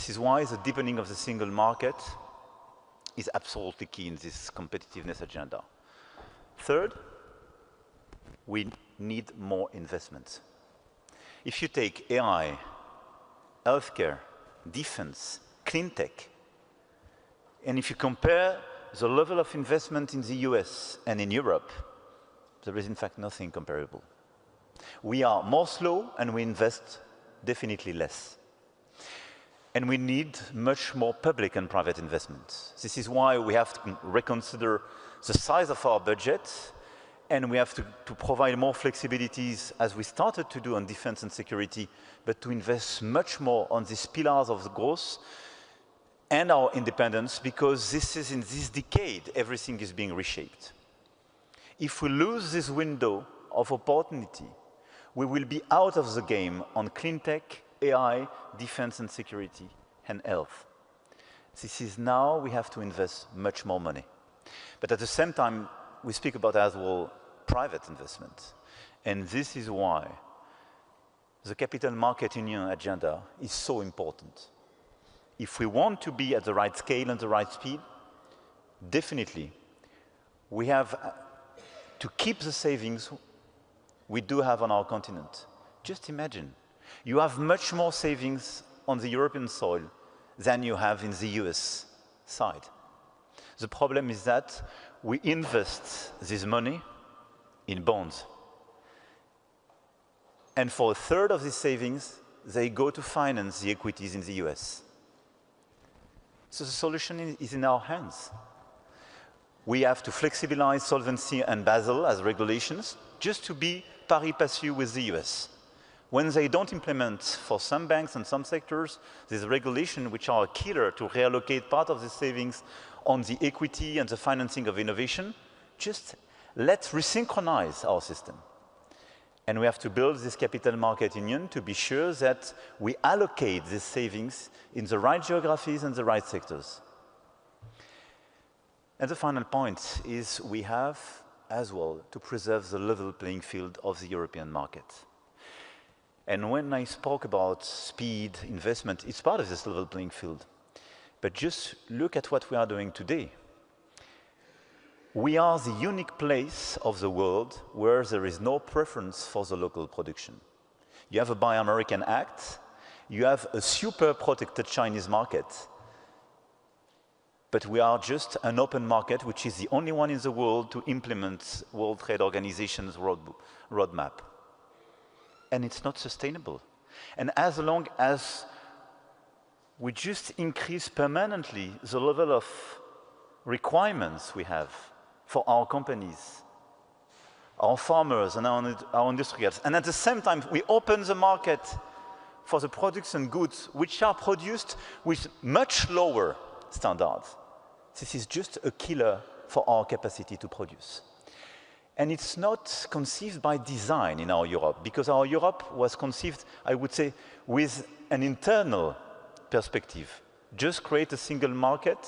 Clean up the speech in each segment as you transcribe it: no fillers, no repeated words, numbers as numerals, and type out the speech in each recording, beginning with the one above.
This is why the deepening of the single market is absolutely key in this competitiveness agenda. Third, we need more investments. If you take AI, healthcare, defense, clean tech, and if you compare the level of investment in the US and in Europe, there is in fact nothing comparable. We are more slow and we invest definitely less. And we need much more public and private investment. This is why we have to reconsider the size of our budget, and we have to provide more flexibilities, as we started to do on defense and security, but to invest much more on these pillars of the growth and our independence, because this is in this decade, everything is being reshaped. If we lose this window of opportunity, we will be out of the game on clean tech, AI, defense and security, and health. This is now we have to invest much more money. But at the same time, we speak about as well private investment. And this is why the Capital Market Union agenda is so important. If we want to be at the right scale and the right speed, definitely we have to keep the savings we do have on our continent. Just imagine, you have much more savings on the European soil than you have in the US side. The problem is that we invest this money in bonds. And for a third of these savings, they go to finance the equities in the US. So the solution is in our hands. We have to flexibilize solvency and Basel as regulations just to be pari passu with the US. When they don't implement for some banks and some sectors, these regulations which are a killer to reallocate part of the savings on the equity and the financing of innovation, just let's resynchronize our system. And we have to build this capital market union to be sure that we allocate these savings in the right geographies and the right sectors. And the final point is we have as well to preserve the level playing field of the European market. And when I spoke about speed, investment, it's part of this level playing field. But just look at what we are doing today. We are the unique place of the world where there is no preference for the local production. You have a Buy American Act, you have a super protected Chinese market, but we are just an open market, which is the only one in the world to implement World Trade Organization's roadmap. And it's not sustainable. And as long as we just increase permanently the level of requirements we have for our companies, our farmers and our industrials, and at the same time we open the market for the products and goods which are produced with much lower standards, this is just a killer for our capacity to produce. And it's not conceived by design in our Europe, because our Europe was conceived, I would say, with an internal perspective. Just create a single market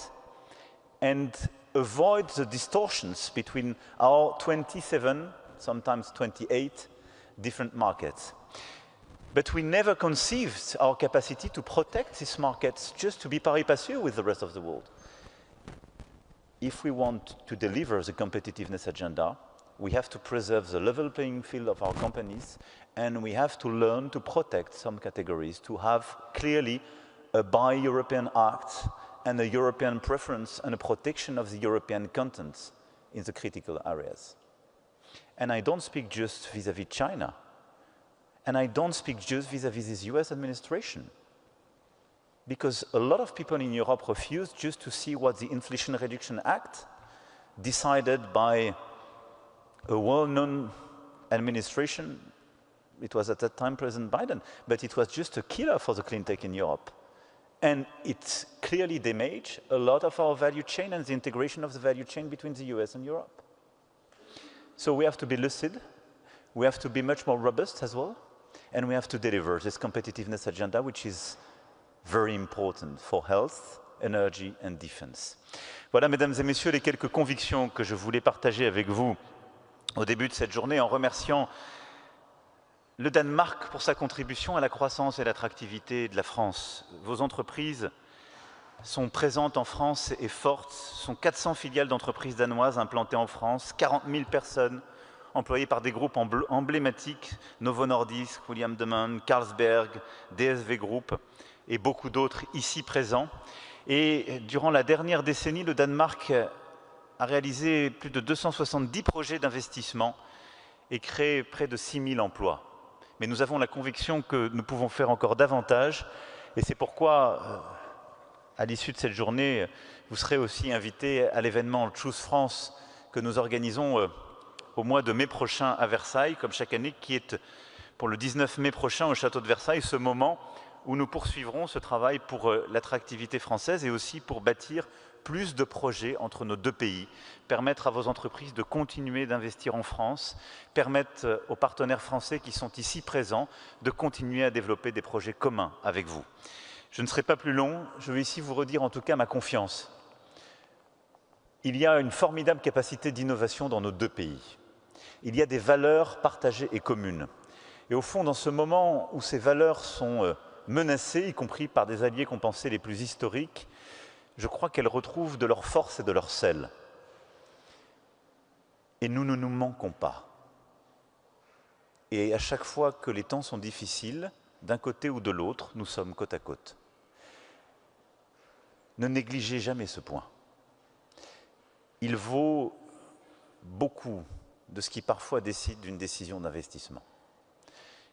and avoid the distortions between our 27, sometimes 28, different markets. But we never conceived our capacity to protect these markets just to be pari passu with the rest of the world. If we want to deliver the competitiveness agenda, we have to preserve the level playing field of our companies, and we have to learn to protect some categories, to have clearly a Buy European Act and a European preference and a protection of the European contents in the critical areas. And I don't speak just vis-à-vis China, and I don't speak just vis-à-vis this US administration, because a lot of people in Europe refuse just to see what the Inflation Reduction Act decided by a well-known administration. It was at that time President Biden, but it was just a killer for the clean tech in Europe. And it clearly damaged a lot of our value chain and the integration of the value chain between the US and Europe. So we have to be lucid, we have to be much more robust as well, and we have to deliver this competitiveness agenda, which is very important for health, energy and defense. Voilà, mesdames et messieurs, les quelques convictions que je voulais partager avec vous au début de cette journée, en remerciant le Danemark pour sa contribution à la croissance et l'attractivité de la France. Vos entreprises sont présentes en France et fortes. Ce sont 400 filiales d'entreprises danoises implantées en France, 40 000 personnes employées par des groupes emblématiques, Novo Nordisk, William Demant, Carlsberg, DSV Group et beaucoup d'autres ici présents. Et durant la dernière décennie, le Danemark a réalisé plus de 270 projets d'investissement et créé près de 6 000 emplois. Mais nous avons la conviction que nous pouvons faire encore davantage, et c'est pourquoi, à l'issue de cette journée, vous serez aussi invités à l'événement Choose France que nous organisons au mois de mai prochain à Versailles, comme chaque année, qui est pour le 19 mai prochain au château de Versailles, ce moment où nous poursuivrons ce travail pour l'attractivité française et aussi pour bâtir plus de projets entre nos deux pays, permettre à vos entreprises de continuer d'investir en France, permettre aux partenaires français qui sont ici présents de continuer à développer des projets communs avec vous. Je ne serai pas plus long, je vais ici vous redire en tout cas ma confiance. Il y a une formidable capacité d'innovation dans nos deux pays. Il y a des valeurs partagées et communes. Et au fond, dans ce moment où ces valeurs sont menacées, y compris par des alliés qu'on pensait les plus historiques, je crois qu'elles retrouvent de leur force et de leur sel. Et nous ne nous manquons pas. Et à chaque fois que les temps sont difficiles, d'un côté ou de l'autre, nous sommes côte à côte. Ne négligez jamais ce point. Il vaut beaucoup de ce qui parfois décide d'une décision d'investissement.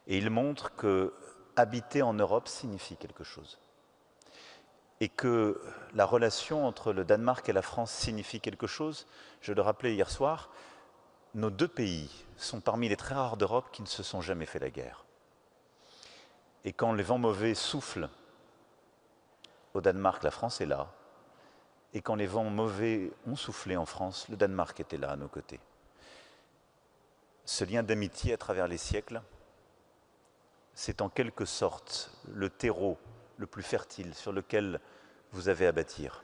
Et il montre que habiter en Europe signifie quelque chose. Et que la relation entre le Danemark et la France signifie quelque chose. Je le rappelais hier soir, nos deux pays sont parmi les très rares d'Europe qui ne se sont jamais fait la guerre. Et quand les vents mauvais soufflent au Danemark, la France est là. Et quand les vents mauvais ont soufflé en France, le Danemark était là à nos côtés. Ce lien d'amitié à travers les siècles, c'est en quelque sorte le terreau le plus fertile sur lequel vous avez à bâtir.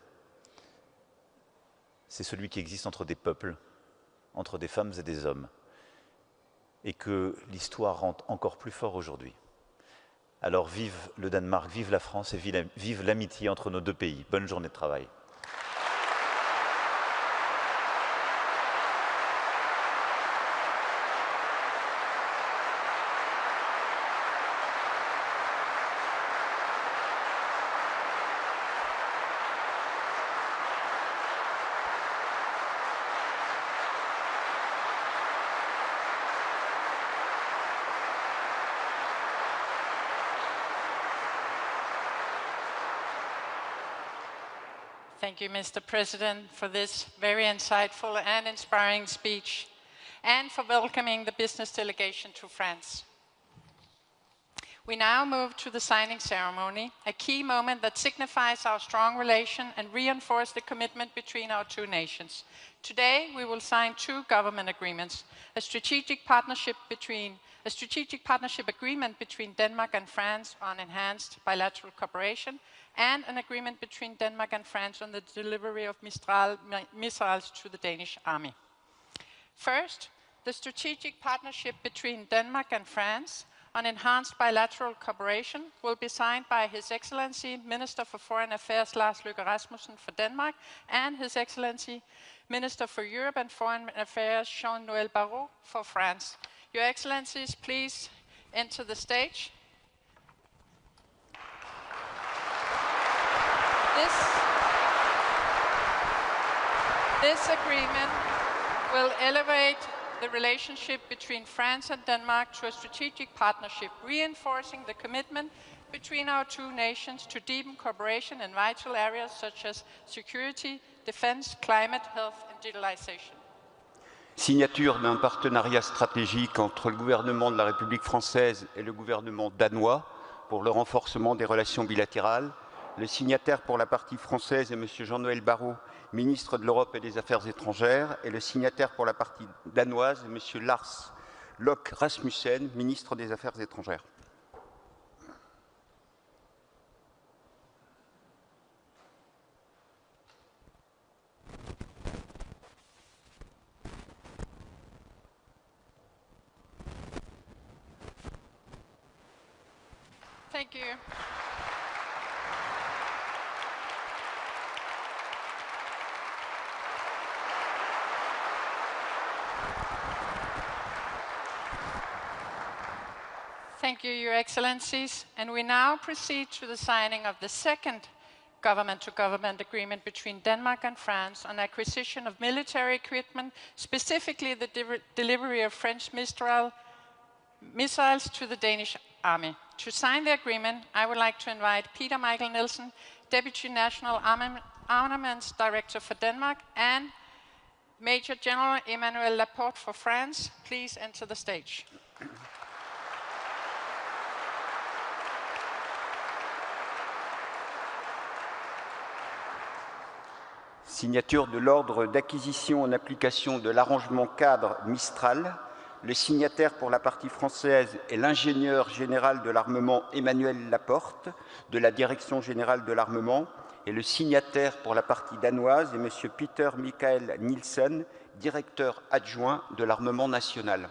C'est celui qui existe entre des peuples, entre des femmes et des hommes, et que l'histoire rend encore plus fort aujourd'hui. Alors vive le Danemark, vive la France et vive l'amitié entre nos deux pays. Bonne journée de travail. Thank you, Mr. President, for this very insightful and inspiring speech, and for welcoming the business delegation to France. We now move to the signing ceremony, a key moment that signifies our strong relation and reinforces the commitment between our two nations. Today, we will sign two government agreements, a strategic partnership agreement between Denmark and France on enhanced bilateral cooperation, and an agreement between Denmark and France on the delivery of Mistral missiles to the Danish army. First, the strategic partnership between Denmark and France on enhanced bilateral cooperation will be signed by His Excellency Minister for Foreign Affairs Lars Løkke Rasmussen for Denmark and His Excellency Minister for Europe and Foreign Affairs Jean-Noël Barrot for France. Your Excellencies, please enter the stage. This agreement will elevate the relationship between France and Denmark to a strategic partnership, reinforcing the commitment between our two nations to deepen cooperation in vital areas such as security, defense, climate, health and digitalization. Signature d'un partenariat stratégique entre le gouvernement de la République française et le gouvernement danois pour le renforcement des relations bilatérales. Le signataire pour la partie française est M. Jean-Noël Barrot, ministre de l'Europe et des Affaires étrangères, et le signataire pour la partie danoise est M. Lars Løkke Rasmussen, ministre des Affaires étrangères. Thank you. Thank you, Your Excellencies. And we now proceed to the signing of the second government-to-government agreement between Denmark and France on acquisition of military equipment, specifically the delivery of French Mistral missiles to the Danish Army. To sign the agreement, I would like to invite Peter Michael Nielsen, Deputy National Armaments Director for Denmark, and Major General Emmanuel Laporte for France. Please enter the stage. Signature de l'ordre d'acquisition en application de l'arrangement cadre Mistral. Le signataire pour la partie française est l'ingénieur général de l'armement Emmanuel Laporte, de la Direction générale de l'armement, et le signataire pour la partie danoise est M. Peter Michael Nielsen, directeur adjoint de l'armement national.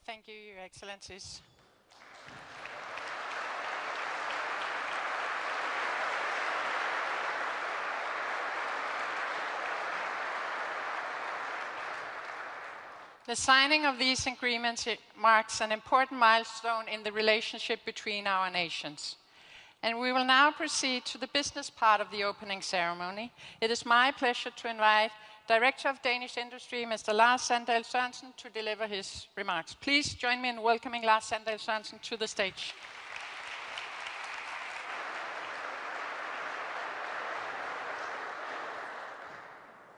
Thank you, Your Excellencies. The signing of these agreements marks an important milestone in the relationship between our nations. And we will now proceed to the business part of the opening ceremony. It is my pleasure to invite Director of Danish Industry, Mr. Lars Sandahl Sørensen, to deliver his remarks. Please join me in welcoming Lars Sandahl Sørensen to the stage.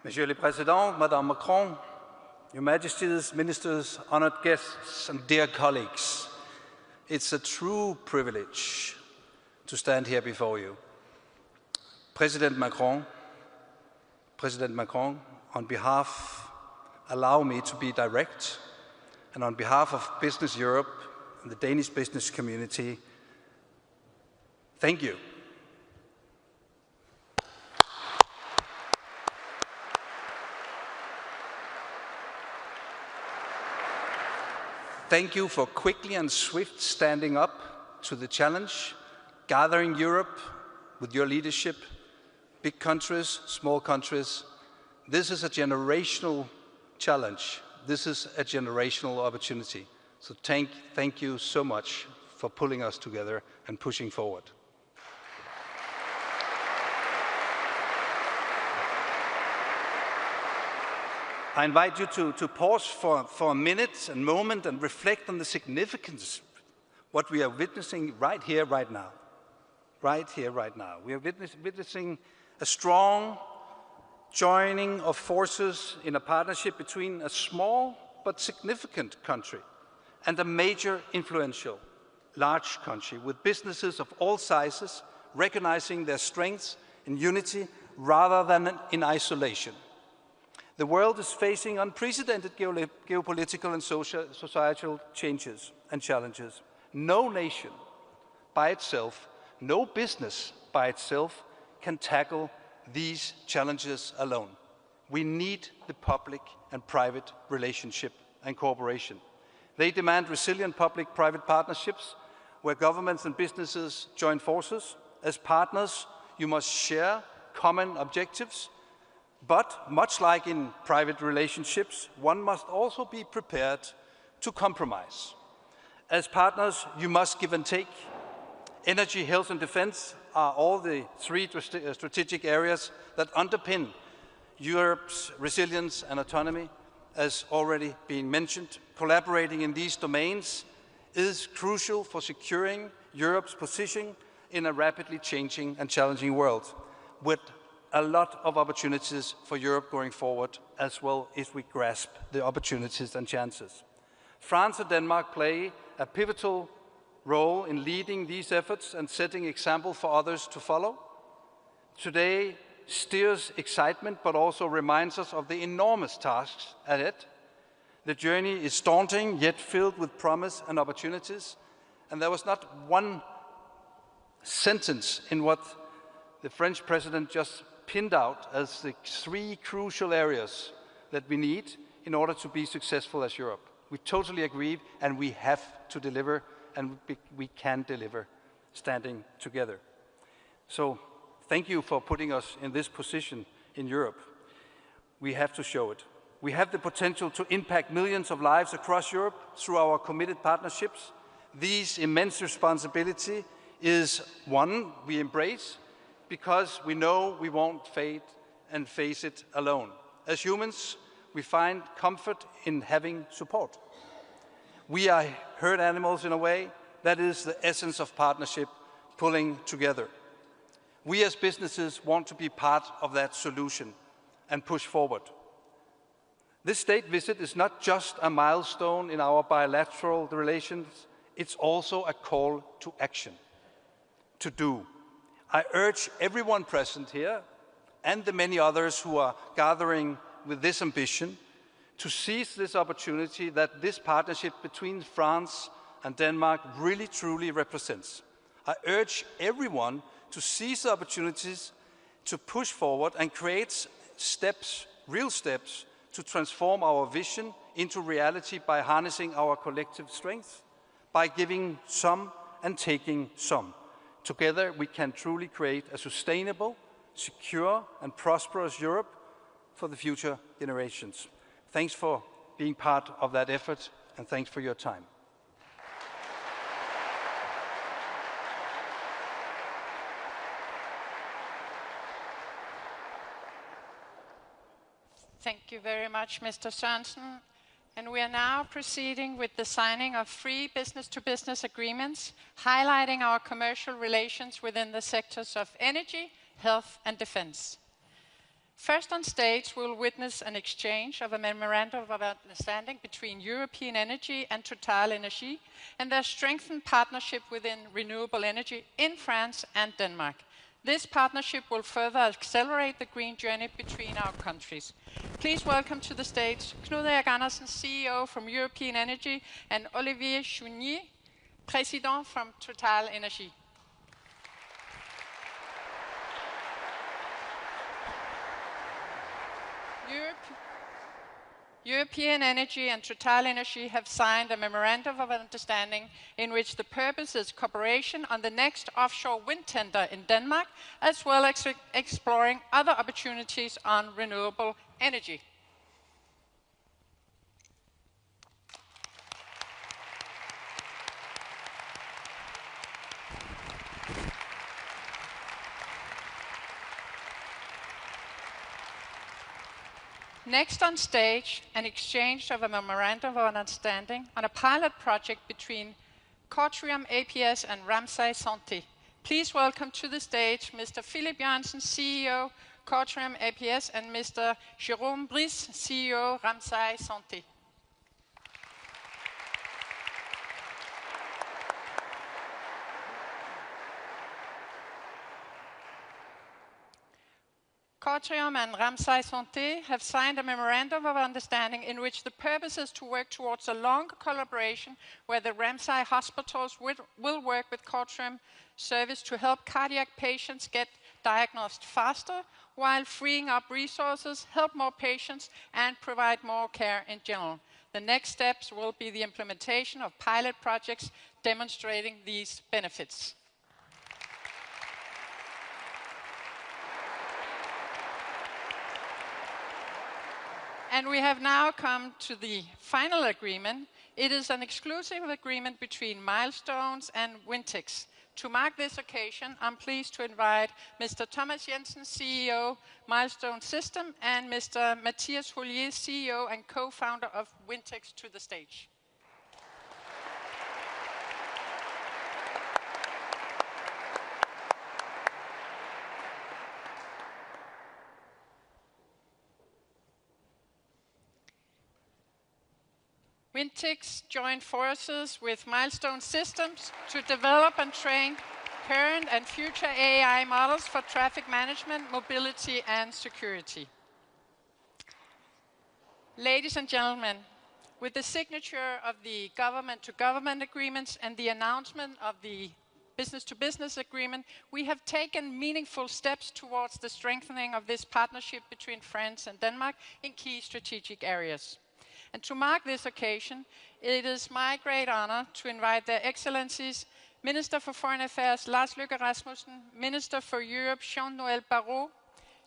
Monsieur le Président, Madame Macron, Your Majesties, Ministers, honored guests, and dear colleagues, it's a true privilege to stand here before you. President Macron, on behalf, allow me to be direct, and on behalf of Business Europe and the Danish business community, thank you. Thank you for quickly and swift standing up to the challenge, gathering Europe with your leadership, big countries, small countries. This is a generational challenge. This is a generational opportunity. So thank you so much for pulling us together and pushing forward. I invite you to pause for a minute and moment and reflect on the significance, what we are witnessing right here, right now. Right here, right now. We are witnessing a strong joining of forces in a partnership between a small but significant country and a major influential large country with businesses of all sizes recognizing their strengths in unity rather than in isolation. The world is facing unprecedented geopolitical and societal changes and challenges. No nation by itself, no business by itself can tackle these challenges alone. We need the public and private relationship and cooperation. They demand resilient public-private partnerships where governments and businesses join forces. As partners, you must share common objectives, but much like in private relationships, one must also be prepared to compromise. As partners, you must give and take. Energy, health, and defense are all the three strategic areas that underpin Europe's resilience and autonomy, as already been mentioned. Collaborating in these domains is crucial for securing Europe's position in a rapidly changing and challenging world, with a lot of opportunities for Europe going forward, as well if we grasp the opportunities and chances. France and Denmark play a pivotal role in leading these efforts and setting example for others to follow. Today stirs excitement, but also reminds us of the enormous tasks ahead. The journey is daunting, yet filled with promise and opportunities. And there was not one sentence in what the French president just pinned out as the 3 crucial areas that we need in order to be successful as Europe. We totally agree, and we have to deliver, and we can deliver standing together. So thank you for putting us in this position in Europe. We have to show it. We have the potential to impact millions of lives across Europe through our committed partnerships. This immense responsibility is one we embrace because we know we won't face it alone. As humans, we find comfort in having support. We are herd animals in a way. That is the essence of partnership, pulling together. We as businesses want to be part of that solution and push forward. This state visit is not just a milestone in our bilateral relations, it's also a call to action, to do. I urge everyone present here and the many others who are gathering with this ambition to seize this opportunity that this partnership between France and Denmark really truly represents. I urge everyone to seize the opportunities to push forward and create steps, real steps, to transform our vision into reality by harnessing our collective strength, by giving some and taking some. Together we can truly create a sustainable, secure and prosperous Europe for the future generations. Thanks for being part of that effort, and thanks for your time. Thank you very much, Mr. Sørensen. And we are now proceeding with the signing of 3 business-to-business agreements, highlighting our commercial relations within the sectors of energy, health and defense. First on stage, we will witness an exchange of a memorandum of understanding between European Energy and TotalEnergies and their strengthened partnership within renewable energy in France and Denmark. This partnership will further accelerate the green journey between our countries. Please welcome to the stage Knud Erik Andersen, CEO from European Energy, and Olivier Chounier, President from TotalEnergies. European Energy and TotalEnergies have signed a memorandum of understanding in which the purpose is cooperation on the next offshore wind tender in Denmark, as well as exploring other opportunities on renewable energy. Next on stage, an exchange of a memorandum of understanding on a pilot project between Cortrium APS and Ramsay Santé. Please welcome to the stage Mr. Philip Jørgensen, CEO, Cortrium APS, and Mr. Jérôme Brice, CEO, Ramsay Santé. Cortrium and Ramsay Santé have signed a memorandum of understanding in which the purpose is to work towards a longer collaboration where the Ramsay hospitals will work with Cortrium service to help cardiac patients get diagnosed faster while freeing up resources, help more patients and provide more care in general. The next steps will be the implementation of pilot projects demonstrating these benefits. And we have now come to the final agreement. It is an exclusive agreement between Milestones and Wintex. To mark this occasion, I'm pleased to invite Mr. Thomas Jensen, CEO, Milestone System, and Mr. Mathias Hollier, CEO and co-founder of Wintex, to the stage. We Wintix joined forces with Milestone Systems to develop and train current and future AI models for traffic management, mobility, and security. Ladies and gentlemen, with the signature of the government-to-government agreements and the announcement of the business-to-business agreement, we have taken meaningful steps towards the strengthening of this partnership between France and Denmark in key strategic areas. And to mark this occasion, it is my great honor to invite Their Excellencies Minister for Foreign Affairs Lars Løkke Rasmussen, Minister for Europe Jean-Noël Barrot,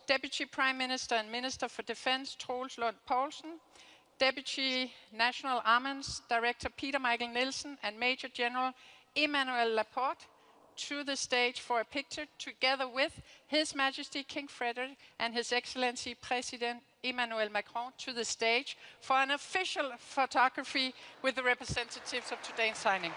Deputy Prime Minister and Minister for Defense Troels Lund Poulsen, Deputy National Armaments Director Peter Michael Nielsen, and Major General Emmanuel Laporte to the stage for a picture together with His Majesty King Frederik and His Excellency President Emmanuel Macron to the stage for an official photography with the representatives of today's signing.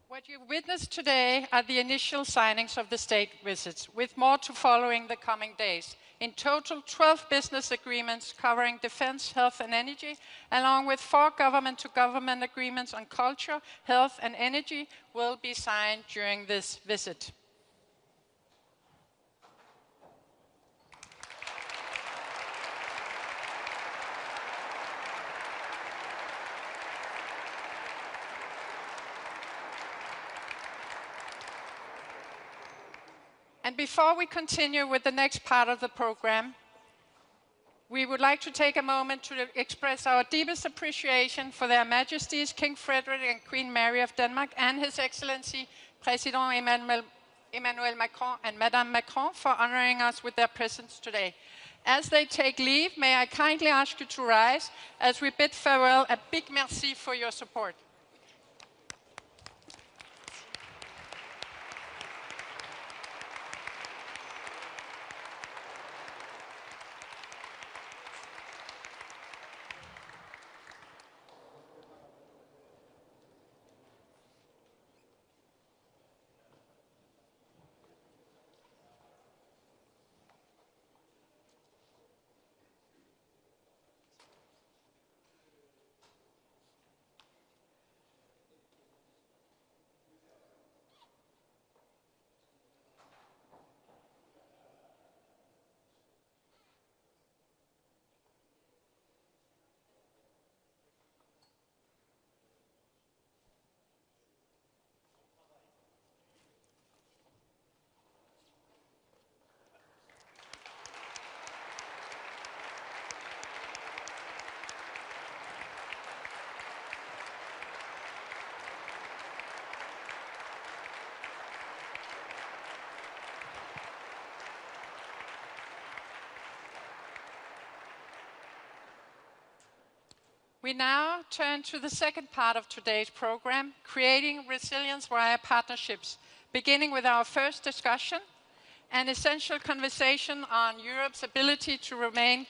What you've witnessed today are the initial signings of the state visits, with more to follow in the coming days. In total, 12 business agreements covering defense, health and energy, along with 4 government-to-government agreements on culture, health and energy will be signed during this visit. And before we continue with the next part of the program, we would like to take a moment to express our deepest appreciation for Their Majesties King Frederik and Queen Mary of Denmark and His Excellency President Emmanuel Macron and Madame Macron for honoring us with their presence today. As they take leave, may I kindly ask you to rise as we bid farewell. A big merci for your support. We now turn to the second part of today's program, creating resilience via partnerships, beginning with our first discussion, an essential conversation on Europe's ability to remain